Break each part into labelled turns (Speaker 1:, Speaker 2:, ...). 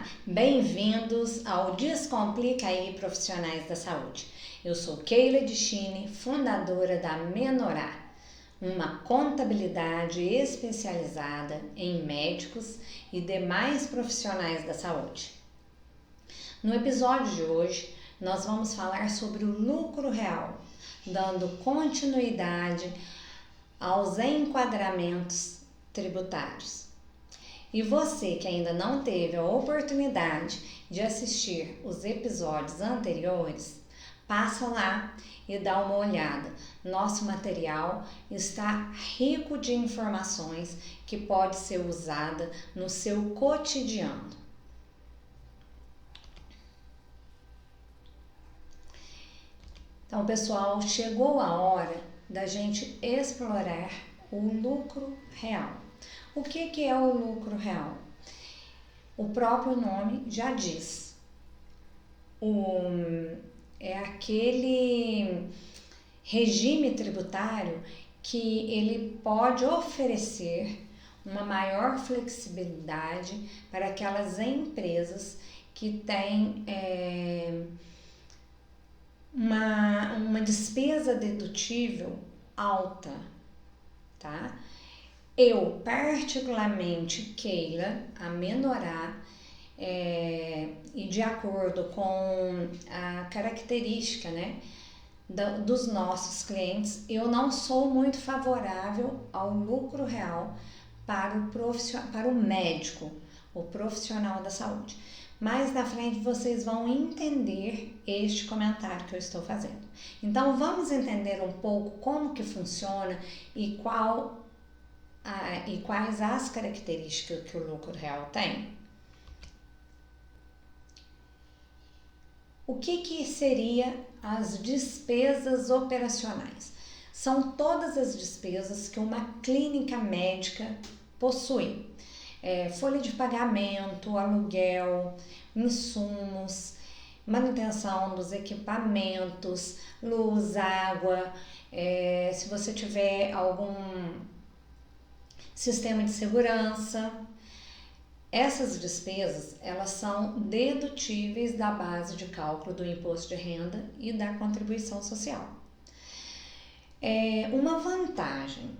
Speaker 1: Olá, bem-vindos ao Descomplica aí Profissionais da Saúde. Eu sou Keila Destini, fundadora da Menorá, uma contabilidade especializada em médicos e demais profissionais da saúde. No episódio de hoje, nós vamos falar sobre o lucro real, dando continuidade aos enquadramentos tributários. E você que ainda não teve a oportunidade de assistir os episódios anteriores, passa lá e dá uma olhada. Nosso material está rico de informações que pode ser usada no seu cotidiano. Então, pessoal, chegou a hora da gente explorar o lucro real. O que é o lucro real? O próprio nome já diz. É aquele regime tributário que ele pode oferecer uma maior flexibilidade para aquelas empresas que têm uma despesa dedutível alta, tá? Eu, particularmente, Keila, a Menorá, e de acordo com a característica, né, dos nossos clientes, eu não sou muito favorável ao lucro real para o médico, o profissional da saúde. Mais na frente vocês vão entender este comentário que eu estou fazendo. Então vamos entender um pouco como que funciona e quais as características que o lucro real tem. O que seria as despesas operacionais? São todas as despesas que uma clínica médica possui. Folha de pagamento, aluguel, insumos, manutenção dos equipamentos, luz, água, se você tiver algum sistema de segurança. Essas despesas, elas são dedutíveis da base de cálculo do imposto de renda e da contribuição social. Uma vantagem,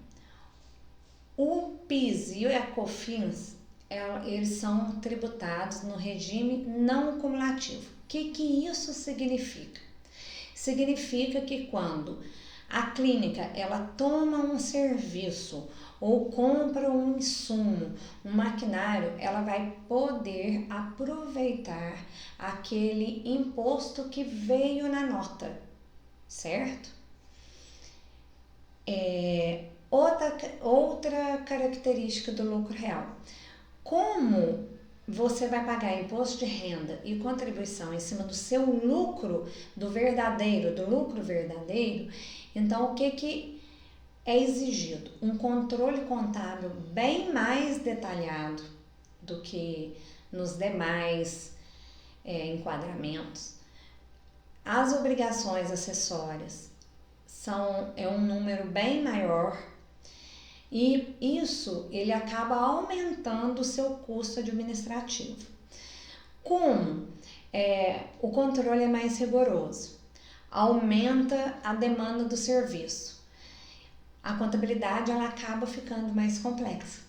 Speaker 1: o PIS e o COFINS, eles são tributados no regime não cumulativo. O que isso significa? Significa que quando a clínica ela toma um serviço ou compra um insumo, um maquinário, ela vai poder aproveitar aquele imposto que veio na nota, certo? Outra característica do lucro real. Como você vai pagar imposto de renda e contribuição em cima do seu lucro, do lucro verdadeiro, então o que é exigido? Um controle contábil bem mais detalhado do que nos demais enquadramentos. As obrigações acessórias é um número bem maior e isso ele acaba aumentando o seu custo administrativo. Como o controle é mais rigoroso, aumenta a demanda do serviço. A contabilidade ela acaba ficando mais complexa,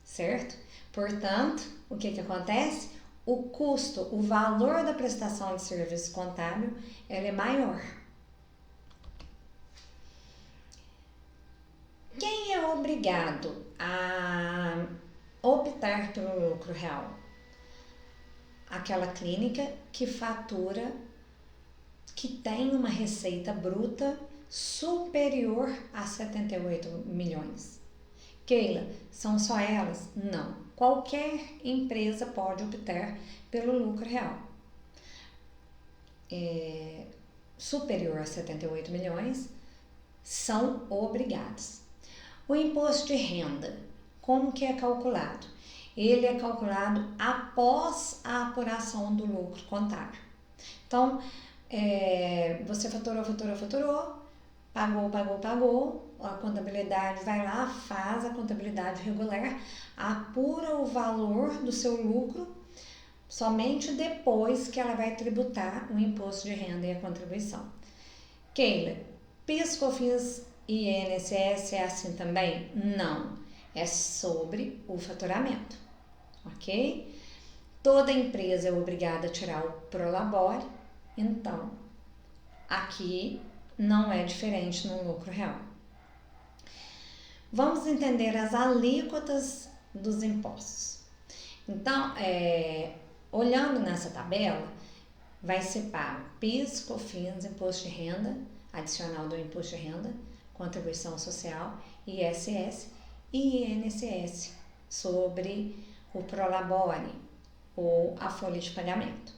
Speaker 1: certo? Portanto, o que acontece? O custo, o valor da prestação de serviço contábil, ela é maior. Quem é obrigado a optar pelo lucro real? Aquela clínica que fatura, que tem uma receita bruta superior a 78 milhões. Keila, são só elas? Não. Qualquer empresa pode optar pelo lucro real. Superior a 78 milhões, são obrigados. O imposto de renda, como que é calculado? Ele é calculado após a apuração do lucro contábil. Então, você faturou, pagou, a contabilidade vai lá, faz a contabilidade regular, apura o valor do seu lucro, somente depois que ela vai tributar o imposto de renda e a contribuição. Keila, PIS, COFINS e INSS é assim também? Não, é sobre o faturamento, ok? Toda empresa é obrigada a tirar o Prolabore, então aqui não é diferente no lucro real. Vamos entender as alíquotas dos impostos. Então, olhando nessa tabela, vai ser pago PIS, COFINS, imposto de renda, adicional do imposto de renda, contribuição social, ISS e INSS sobre o Prolabore ou a folha de pagamento.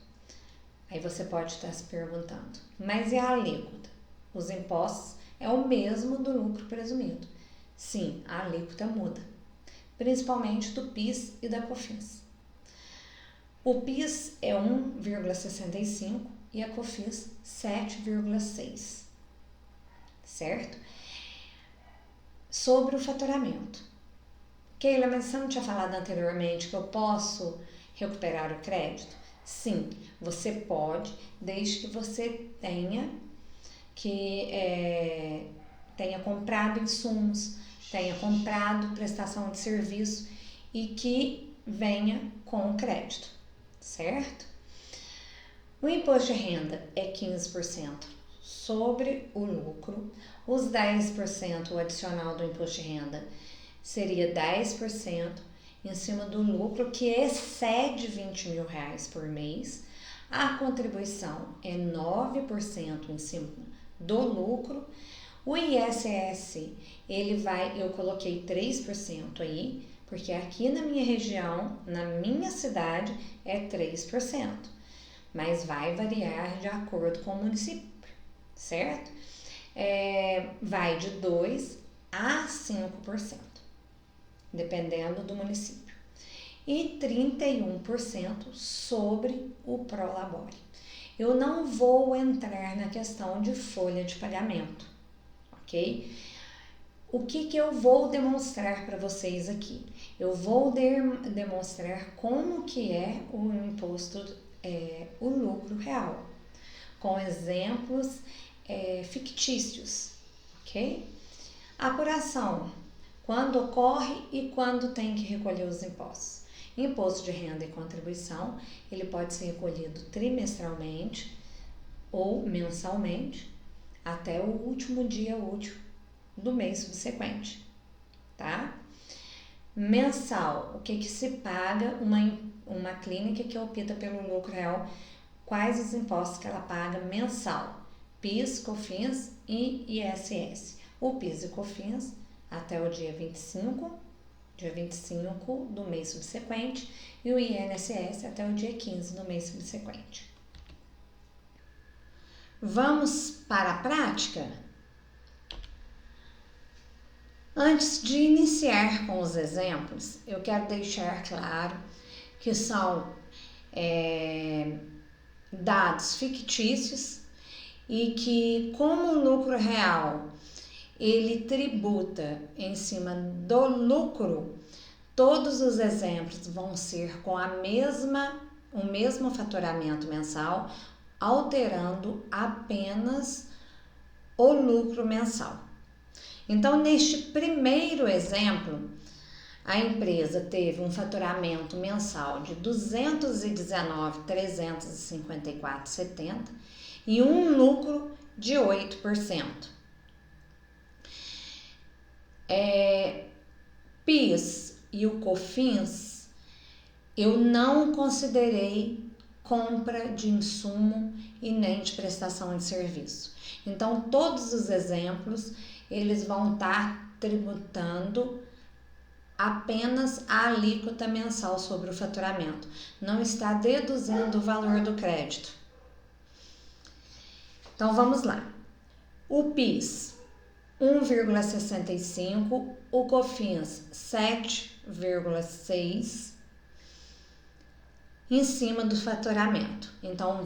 Speaker 1: Aí você pode estar se perguntando, mas e a alíquota? Os impostos é o mesmo do lucro presumido. Sim, a alíquota muda, principalmente do PIS e da COFINS. O PIS é 1,65 e a COFINS 7,6, certo? Sobre o faturamento. Keila, mas você não tinha falado anteriormente que eu posso recuperar o crédito? Sim, você pode, desde que você tenha comprado insumos, tenha comprado prestação de serviço e que venha com crédito, certo? O imposto de renda é 15% sobre o lucro, os 10% o adicional do imposto de renda seria 10% em cima do lucro que excede R$20 mil por mês. A contribuição é 9% em cima do lucro. O ISS, eu coloquei 3% aí, porque aqui na minha região, na minha cidade, é 3%, mas vai variar de acordo com o município, certo? Vai de 2% a 5%, dependendo do município. E 31% sobre o Prolabore. Eu não vou entrar na questão de folha de pagamento, ok? O que eu vou demonstrar para vocês aqui? Eu vou demonstrar como que é o imposto, o lucro real, com exemplos fictícios, ok? Apuração, quando ocorre e quando tem que recolher os impostos. Imposto de renda e contribuição, ele pode ser recolhido trimestralmente ou mensalmente até o último dia útil do mês subsequente, tá? Mensal, o que se paga uma clínica que opta pelo lucro real, quais os impostos que ela paga mensal? PIS, COFINS e ISS. O PIS e COFINS até o dia 25 do mês subsequente e o INSS até o dia 15 do mês subsequente. Vamos para a prática? Antes de iniciar com os exemplos, eu quero deixar claro que são dados fictícios e que, como o lucro real ele tributa em cima do lucro, todos os exemplos vão ser com o mesmo faturamento mensal, alterando apenas o lucro mensal. Então, neste primeiro exemplo, a empresa teve um faturamento mensal de R$ 219.354,70 e um lucro de 8%. PIS e o COFINS, eu não considerei compra de insumo e nem de prestação de serviço. Então, todos os exemplos, eles vão estar tributando apenas a alíquota mensal sobre o faturamento. Não está deduzindo o valor do crédito. Então, vamos lá. O PIS, 1,65, o COFINS 7,6 em cima do faturamento. Então,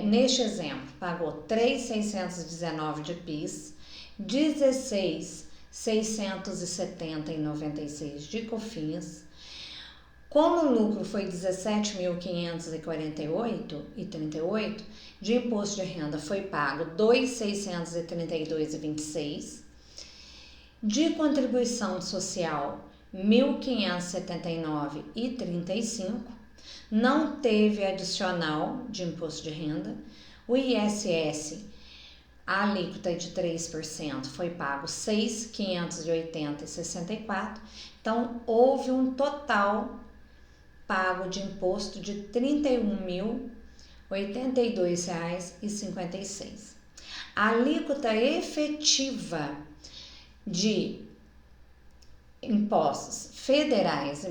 Speaker 1: neste exemplo, pagou 3.619 de PIS, 16.670,96 de COFINS, Como o lucro foi 17.548,38, de imposto de renda foi pago 2.632,26, de contribuição social 1.579,35, não teve adicional de imposto de renda, o ISS, a alíquota de 3% foi pago 6.580,64, então houve um total pago de imposto de R$ 31.082,56. A alíquota efetiva de impostos federais e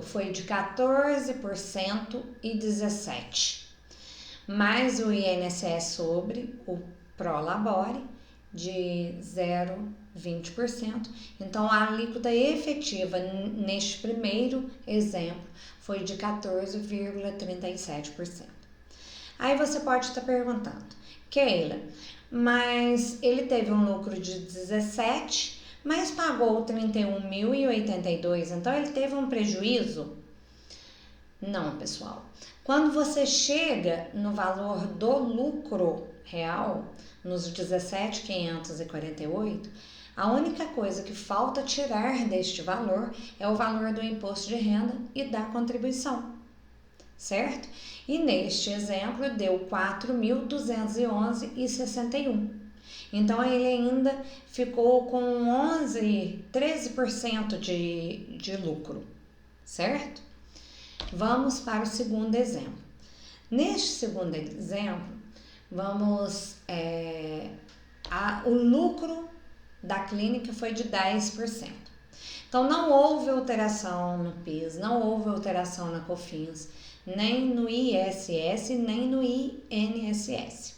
Speaker 1: foi de 14% e 17%, mais o INSS sobre o Prolabore de 0,20%. Então, a alíquota efetiva neste primeiro exemplo foi de 14,37%. Aí você pode estar perguntando, Keila, mas ele teve um lucro de 17, mas pagou 31.082, então ele teve um prejuízo? Não, pessoal. Quando você chega no valor do lucro real, nos 17.548, a única coisa que falta tirar deste valor é o valor do imposto de renda e da contribuição, certo? E neste exemplo deu 4.211,61. Então ele ainda ficou com 13% de lucro, certo? Vamos para o segundo exemplo. Neste segundo exemplo, o lucro da clínica foi de 10%. Então não houve alteração no PIS, não houve alteração na COFINS, nem no ISS, nem no INSS.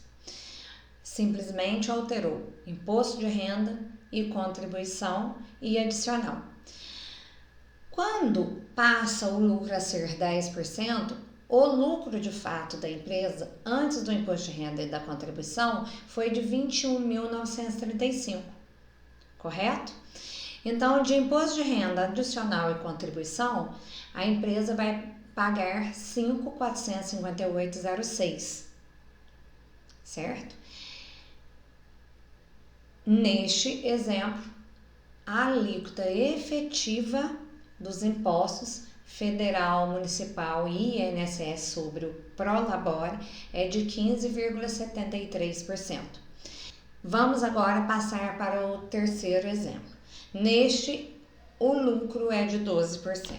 Speaker 1: Simplesmente alterou imposto de renda e contribuição e adicional. Quando passa o lucro a ser 10%, o lucro de fato da empresa, antes do imposto de renda e da contribuição, foi de 21.935, correto? Então, de imposto de renda adicional e contribuição, a empresa vai pagar 5.458,06, certo? Neste exemplo, a alíquota efetiva dos impostos federal, municipal e INSS sobre o Prolabore é de 15,73%. Vamos agora passar para o terceiro exemplo. Neste, o lucro é de 12%.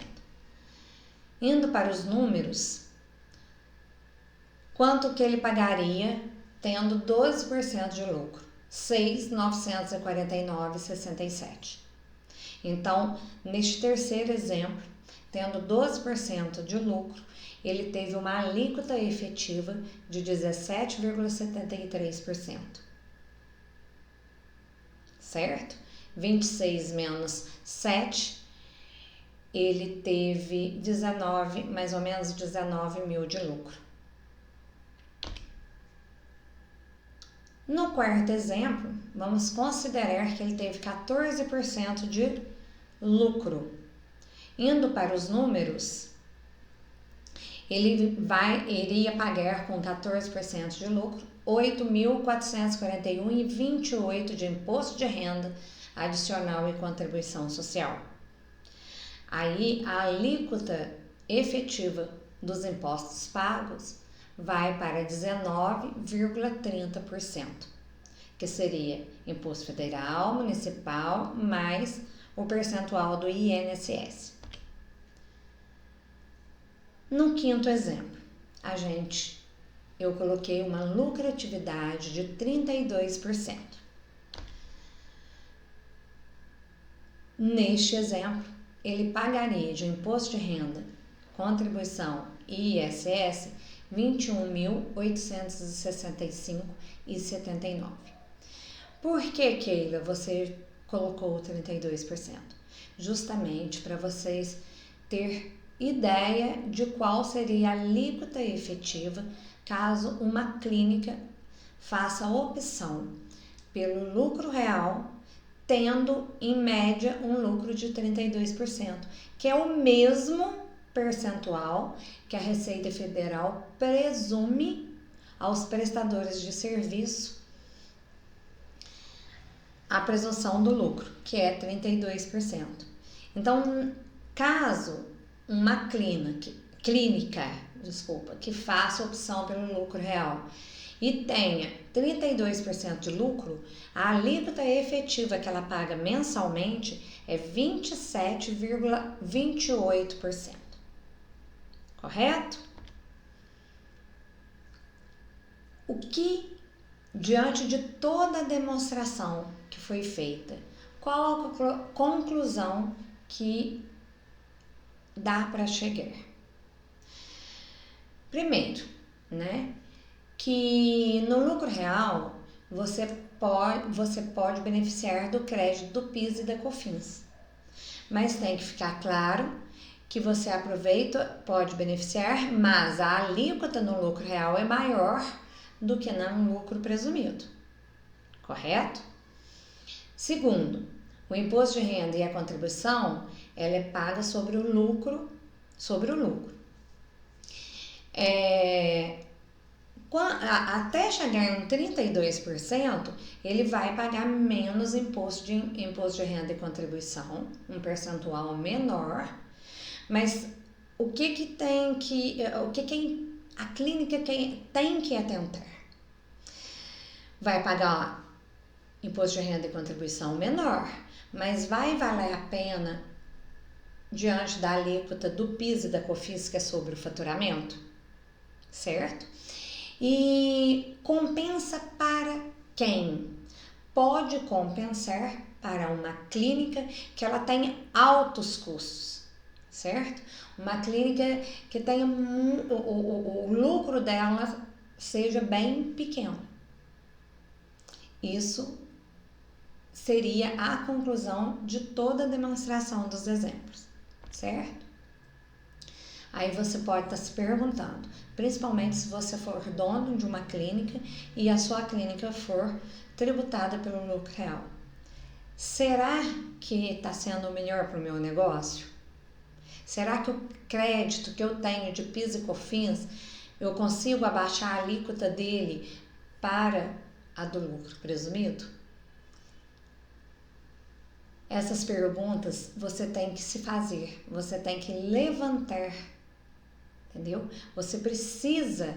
Speaker 1: Indo para os números, quanto que ele pagaria tendo 12% de lucro? 6.949,67. Então, neste terceiro exemplo, tendo 12% de lucro, ele teve uma alíquota efetiva de 17,73%. Certo? 26 menos 7, ele teve mais ou menos 19 mil de lucro. No quarto exemplo, vamos considerar que ele teve 14% de lucro. Indo para os números, ele iria pagar com 14% de lucro 8.441,28 de imposto de renda adicional e contribuição social. Aí a alíquota efetiva dos impostos pagos vai para 19,30%, que seria imposto federal, municipal, mais o percentual do INSS. No quinto exemplo, eu coloquei uma lucratividade de 32%. Neste exemplo, ele pagaria de imposto de renda, contribuição e ISS 21.865,79. Por que, Keila, você colocou 32%? Justamente para vocês ter ideia de qual seria a alíquota efetiva caso uma clínica faça a opção pelo lucro real, tendo em média um lucro de 32%, que é o mesmo percentual que a Receita Federal presume aos prestadores de serviço a presunção do lucro, que é 32%. Então, caso uma clínica, que faça opção pelo lucro real e tenha 32% de lucro, a alíquota efetiva que ela paga mensalmente é 27,28%. Correto? O que, diante de toda a demonstração que foi feita, qual a conclusão que dá para chegar? Primeiro, né, que no lucro real você pode beneficiar do crédito do PIS e da COFINS, mas tem que ficar claro que você pode beneficiar, mas a alíquota no lucro real é maior do que no lucro presumido, correto? Segundo, o imposto de renda e a contribuição, ela é paga sobre o lucro. Até chegar em 32%, ele vai pagar menos imposto de renda e contribuição, um percentual menor, mas o que a clínica tem que atentar? Vai pagar imposto de renda e contribuição menor, mas vai valer a pena diante da alíquota do PIS e da COFINS, que é sobre o faturamento, certo? E compensa para quem? Pode compensar para uma clínica que ela tenha altos custos, certo? Uma clínica que tenha o lucro dela seja bem pequeno. Isso seria a conclusão de toda a demonstração dos exemplos, certo? Aí você pode estar se perguntando, principalmente se você for dono de uma clínica e a sua clínica for tributada pelo lucro real. Será que está sendo o melhor para o meu negócio? Será que o crédito que eu tenho de PIS e COFINS, eu consigo abaixar a alíquota dele para a do lucro presumido? Essas perguntas você tem que se fazer, você tem que levantar, entendeu? Você precisa,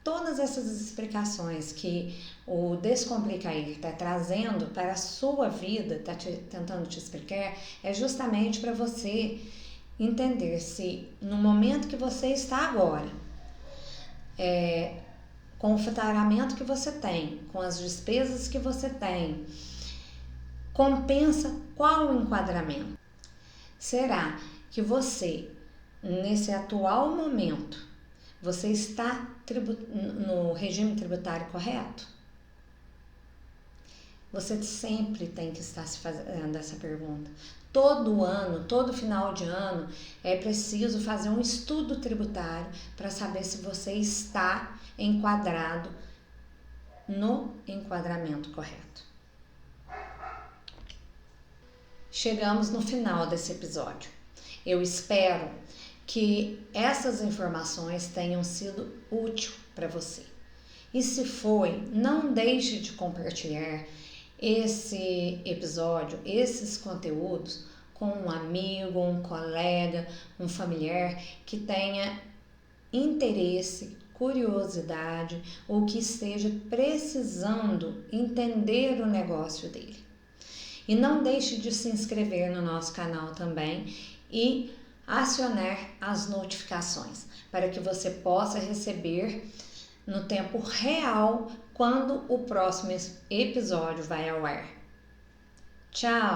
Speaker 1: todas essas explicações que o Descomplicair está trazendo para a sua vida, está tentando te explicar, é justamente para você entender se no momento que você está agora, com o faturamento que você tem, com as despesas que você tem, compensa qual o enquadramento? Será que você, nesse atual momento, você está no regime tributário correto? Você sempre tem que estar se fazendo essa pergunta. Todo ano, todo final de ano, é preciso fazer um estudo tributário para saber se você está enquadrado no enquadramento correto. Chegamos no final desse episódio. Eu espero que essas informações tenham sido úteis para você. E se foi, não deixe de compartilhar esse episódio, esses conteúdos com um amigo, um colega, um familiar que tenha interesse, curiosidade ou que esteja precisando entender o negócio dele. E não deixe de se inscrever no nosso canal também e acionar as notificações para que você possa receber no tempo real quando o próximo episódio vai ao ar. Tchau!